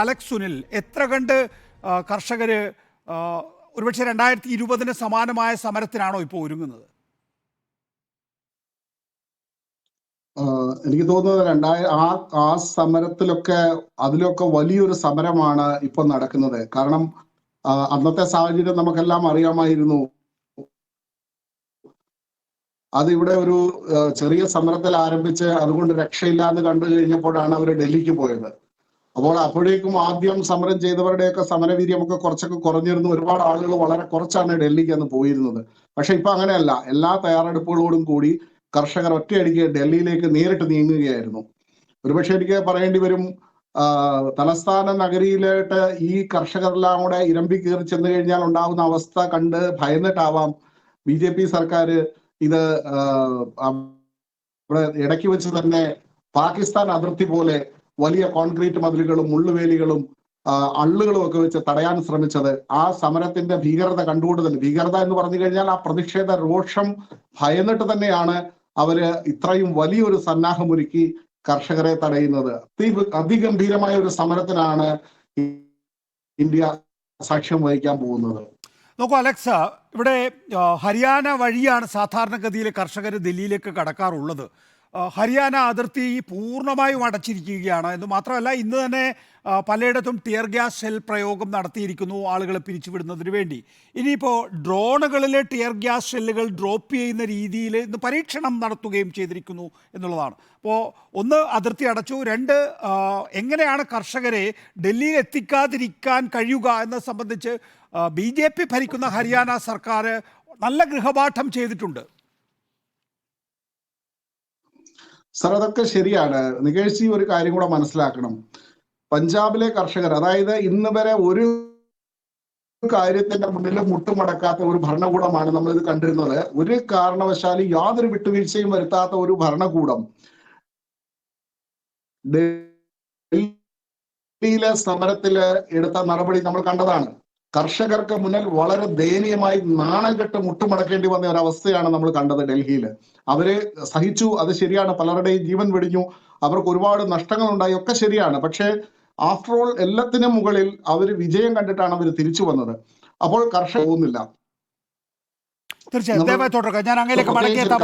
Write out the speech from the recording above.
Alex Sunil, എത്ര കണ്ട് കർഷകര് ഒരുപക്ഷെ 2020 സമാനമായ സമരത്തിനാണോ ഇപ്പോൾ ഒരുങ്ങുന്നത്? എനിക്ക് തോന്നുന്നത് ആ സമരത്തിലൊക്കെ അതിലൊക്കെ വലിയൊരു സമരമാണ് ഇപ്പൊ നടക്കുന്നത്. കാരണം അന്നത്തെ സാഹചര്യം നമുക്കെല്ലാം അറിയാമായിരുന്നു. അത് ഇവിടെ ഒരു ചെറിയ സമരത്തിൽ ആരംഭിച്ച് അതുകൊണ്ട് രക്ഷയില്ല എന്ന് കണ്ടു കഴിഞ്ഞപ്പോഴാണ് അവർ ഡൽഹിക്ക് പോയത്. അപ്പോൾ അപ്പോഴേക്കും ആദ്യം സമരം ചെയ്തവരുടെയൊക്കെ സമരവീര്യമൊക്കെ കുറച്ചൊക്കെ കുറഞ്ഞിരുന്നു. ഒരുപാട് ആളുകൾ വളരെ കുറച്ചാണ് ഡൽഹിക്ക് അന്ന് പോയിരുന്നത്. പക്ഷെ ഇപ്പൊ അങ്ങനെയല്ല. എല്ലാ തയ്യാറെടുപ്പുകളോടും കൂടി കർഷകർ ഒറ്റയടിക്ക് ഡൽഹിയിലേക്ക് നേരിട്ട് നീങ്ങുകയായിരുന്നു. ഒരുപക്ഷെ എനിക്ക് പറയേണ്ടി വരും, തലസ്ഥാന നഗരിയിലോട്ട് ഈ കർഷകരെല്ലാം കൂടെ ഇരമ്പി കയറി ചെന്ന് കഴിഞ്ഞാൽ ഉണ്ടാവുന്ന അവസ്ഥ കണ്ട് ഭയന്നിട്ടാവാം BJP സർക്കാർ ഇത് ഇടയ്ക്ക് വെച്ച് തന്നെ പാകിസ്ഥാൻ അതിർത്തി പോലെ വലിയ കോൺക്രീറ്റ് മതിലുകളും മുള്ളുവേലികളും അള്ളുകളും ഒക്കെ വെച്ച് തടയാൻ ശ്രമിച്ചത്. ആ സമരത്തിന്റെ ഭീകരത കണ്ടുകൊണ്ട് തന്നെ, ഭീകരത എന്ന് പറഞ്ഞു കഴിഞ്ഞാൽ ആ പ്രതിഷേധ രോഷം ഭയന്നിട്ട് തന്നെയാണ് അവര് ഇത്രയും വലിയൊരു സന്നാഹമൊരുക്കി കർഷകരെ തടയുന്നത്. അതിഗംഭീരമായ ഒരു സമരത്തിനാണ് ഇന്ത്യ സാക്ഷ്യം വഹിക്കാൻ പോകുന്നത്. നോക്കൂ അലക്സ്, ഇവിടെ ഹരിയാന വഴിയാണ് സാധാരണഗതിയിൽ കർഷകർ ഡൽഹിയിലേക്ക് കടക്കാറുള്ളത്. ഹരിയാന അതിർത്തി പൂർണ്ണമായും അടച്ചിരിക്കുകയാണ് എന്ന് മാത്രമല്ല, ഇന്ന് തന്നെ പലയിടത്തും ടിയർ ഗ്യാസ് ഷെൽ പ്രയോഗം നടത്തിയിരിക്കുന്നു ആളുകളെ പിരിച്ചുവിടുന്നതിന് വേണ്ടി. ഇനിയിപ്പോൾ ഡ്രോണുകളിലെ ടിയർ ഗ്യാസ് ഷെല്ലുകൾ ഡ്രോപ്പ് ചെയ്യുന്ന രീതിയിൽ ഇന്ന് പരീക്ഷണം നടത്തുകയും ചെയ്തിരിക്കുന്നു എന്നുള്ളതാണ്. അപ്പോൾ ഒന്ന്, അതിർത്തി അടച്ചു; രണ്ട്, എങ്ങനെയാണ് കർഷകരെ ഡൽഹിയിൽ എത്തിക്കാതിരിക്കാൻ കഴിയുക എന്നത് സംബന്ധിച്ച് BJP ഭരിക്കുന്ന ഹരിയാന സർക്കാർ നല്ല ഗൃഹപാഠം ചെയ്തിട്ടുണ്ട്. സർ, അതൊക്കെ ശരിയാണ്. നികേഷ്, ഒരു കാര്യം കൂടെ മനസ്സിലാക്കണം. പഞ്ചാബിലെ കർഷകർ, അതായത് ഇന്ന് വരെ ഒരു കാര്യത്തിന്റെ മുന്നിൽ മുട്ടുമടക്കാത്ത ഒരു ഭരണകൂടമാണ് നമ്മൾ ഇത് കണ്ടിരുന്നത്. ഒരു കാരണവശാലും യാതൊരു വിട്ടുവീഴ്ചയും വരുത്താത്ത ഒരു ഭരണകൂടം ഡൽഹിയിലെ സമരത്തില് എടുത്ത നടപടി നമ്മൾ കണ്ടതാണ്. കർഷകർക്ക് മുന്നിൽ വളരെ ദയനീയമായി നാണം കെട്ട് മുട്ടുമടക്കേണ്ടി വന്ന ഒരു അവസ്ഥയാണ് നമ്മൾ കണ്ടത് ഡൽഹിയിൽ. അവര് സഹിച്ചു, അത് ശരിയാണ്. പലരുടെയും ജീവൻ വെടിഞ്ഞു, അവർക്ക് ഒരുപാട് നഷ്ടങ്ങൾ ഉണ്ടായി, ഒക്കെ ശരിയാണ്. പക്ഷേ ആഫ്റ്റർ ഓൾ എല്ലാത്തിനും മുകളിൽ അവര് വിജയം കണ്ടിട്ടാണ് അവർ തിരിച്ചു വന്നത്. അപ്പോൾ കർഷകർ പോകുന്നില്ല. തീർച്ചയായും ഞാൻ അങ്ങനെയൊക്കെ മടങ്ങിയെത്താൻ